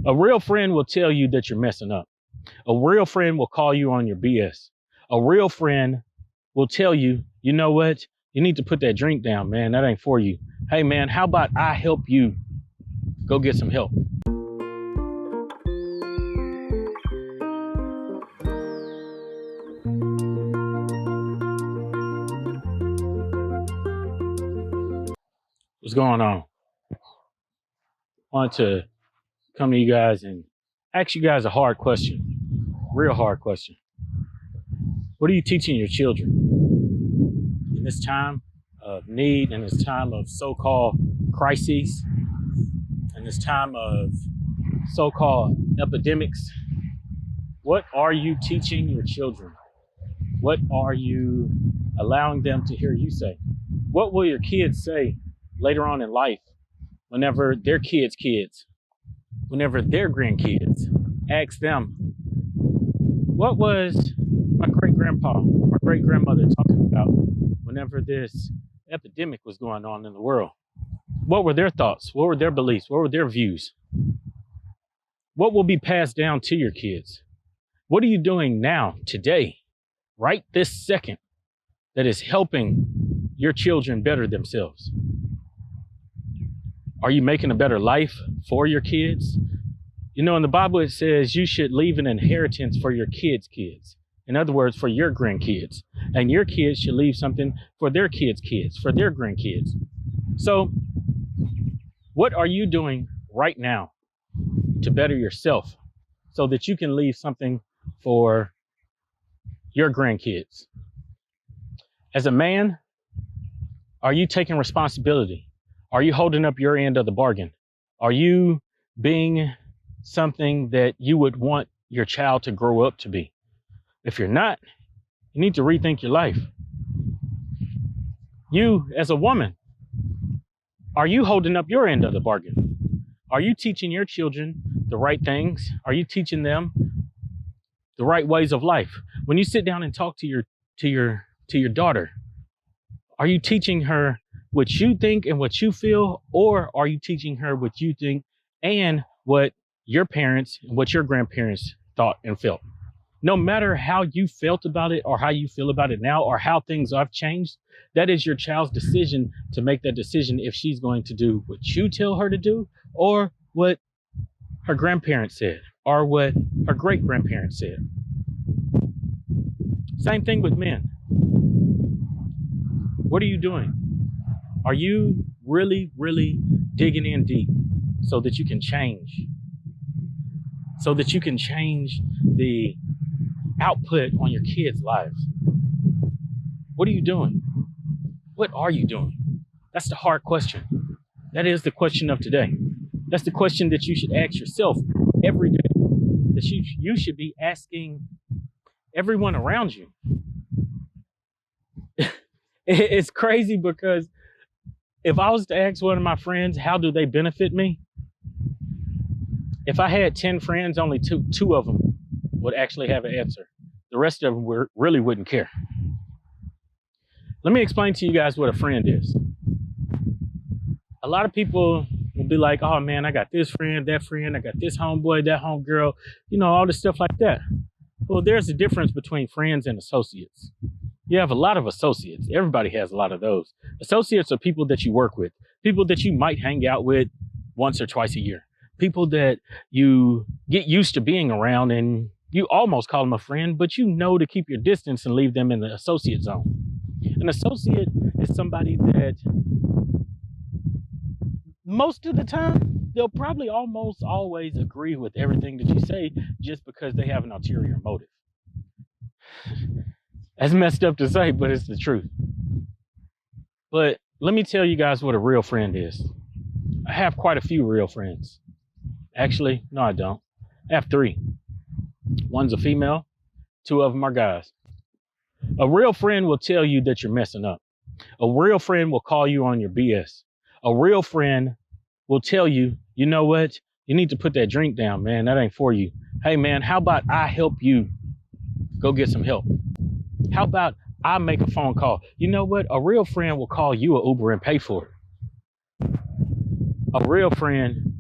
A real friend will tell you that you're messing up. A real friend will call you on your BS. A real friend will tell you, you know what? You need to put that drink down, man. That ain't for you. Hey, man, how about I help you go get some help? What's going on? I want to come to you guys and ask you guys a hard question, real hard question. What are you teaching your children in this time of need, in this time of so-called crises, in this time of so-called epidemics? What are you teaching your children? What are you allowing them to hear you say? What will your kids say later on in life whenever their kids' whenever their grandkids ask them, what was my great-grandpa, my great-grandmother talking about whenever this epidemic was going on in the world? What were their thoughts? What were their beliefs? What were their views? What will be passed down to your kids? What are you doing now, today, right this second, that is helping your children better themselves? Are you making a better life for your kids? You know, in the Bible, it says you should leave an inheritance for your kids' kids. In other words, for your grandkids. And your kids should leave something for their kids' kids, for their grandkids. So what are you doing right now to better yourself so that you can leave something for your grandkids? As a man, are you taking responsibility? Are you holding up your end of the bargain? Are you being something that you would want your child to grow up to be? If you're not, you need to rethink your life. You, as a woman, are you holding up your end of the bargain? Are you teaching your children the right things? Are you teaching them the right ways of life? When you sit down and talk to your daughter, are you teaching her what you think and what you feel, or are you teaching her what you think and what your parents and what your grandparents thought and felt? No matter how you felt about it or how you feel about it now or how things have changed, that is your child's decision to make that decision if she's going to do what you tell her to do or what her grandparents said or what her great-grandparents said. Same thing with men. What are you doing? Are you really, really digging in deep so that you can change? So that you can change the output on your kids' lives? What are you doing? What are you doing? That's the hard question. That is the question of today. That's the question that you should ask yourself every day. That you should be asking everyone around you. It's crazy because if I was to ask one of my friends, how do they benefit me? If I had 10 friends, only two of them would actually have an answer. The rest of them really wouldn't care. Let me explain to you guys what a friend is. A lot of people will be like, oh man, I got this friend, I got this homeboy, that homegirl, all this stuff like that. Well, there's a difference between friends and associates. You have a lot of associates. Everybody has a lot of those. Associates are people that you work with, people that you might hang out with once or twice a year, people that you get used to being around and you almost call them a friend, but you know to keep your distance and leave them in the associate zone. An associate is somebody that most of the time, they'll probably almost always agree with everything that you say just because they have an ulterior motive. That's messed up to say, but it's the truth. But let me tell you guys what a real friend is. I have quite a few real friends. Actually, no, I don't. I have 3. One's a female, 2 of them are guys. A real friend will tell you that you're messing up. A real friend will call you on your BS. A real friend will tell you, you know what? You need to put that drink down, man. That ain't for you. Hey, man, how about I help you go get some help? How about I make a phone call? You know what? A real friend will call you an Uber and pay for it. A real friend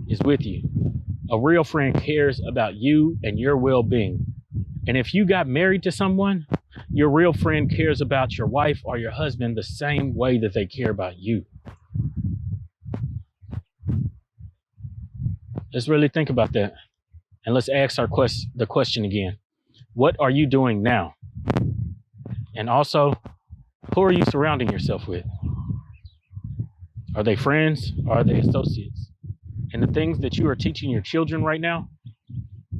is with you. A real friend cares about you and your well-being. And if you got married to someone, your real friend cares about your wife or your husband the same way that they care about you. Let's really think about that. And let's ask the question again. What are you doing now? And also, who are you surrounding yourself with? Are they friends or are they associates? And the things that you are teaching your children right now,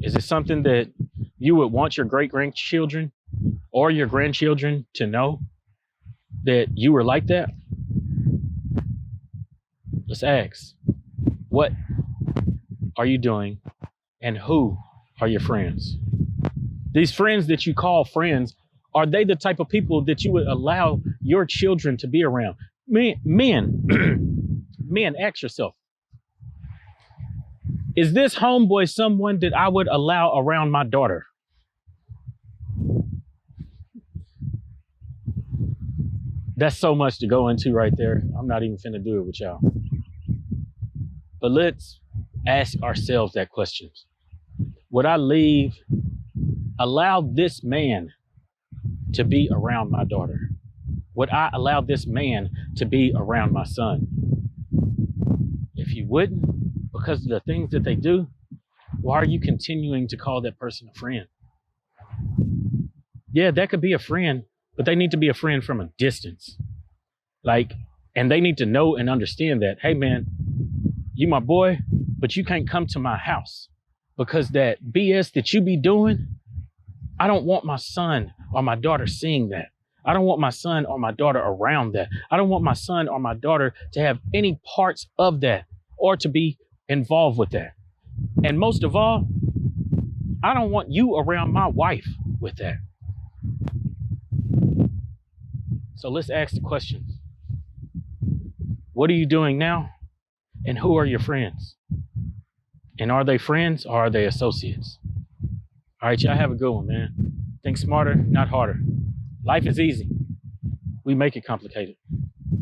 is it something that you would want your great-grandchildren or your grandchildren to know that you were like that? Let's ask, what are you doing and who are your friends? These friends that you call friends, are they the type of people that you would allow your children to be around? Men, ask yourself, is this homeboy someone that I would allow around my daughter? That's so much to go into right there. I'm not even finna do it with y'all. But let's ask ourselves that question. Would I allow this man to be around my daughter? Would I allow this man to be around my son? If you wouldn't, because of the things that they do, why are you continuing to call that person a friend? Yeah, that could be a friend, but they need to be a friend from a distance. And they need to know and understand that, hey man, you my boy, but you can't come to my house because that BS that you be doing, I don't want my son or my daughter seeing that. I don't want my son or my daughter around that. I don't want my son or my daughter to have any parts of that or to be involved with that. And most of all, I don't want you around my wife with that. So let's ask the questions. What are you doing now? And who are your friends? And are they friends or are they associates? All right, y'all have a good one, man. Think smarter, not harder. Life is easy. We make it complicated.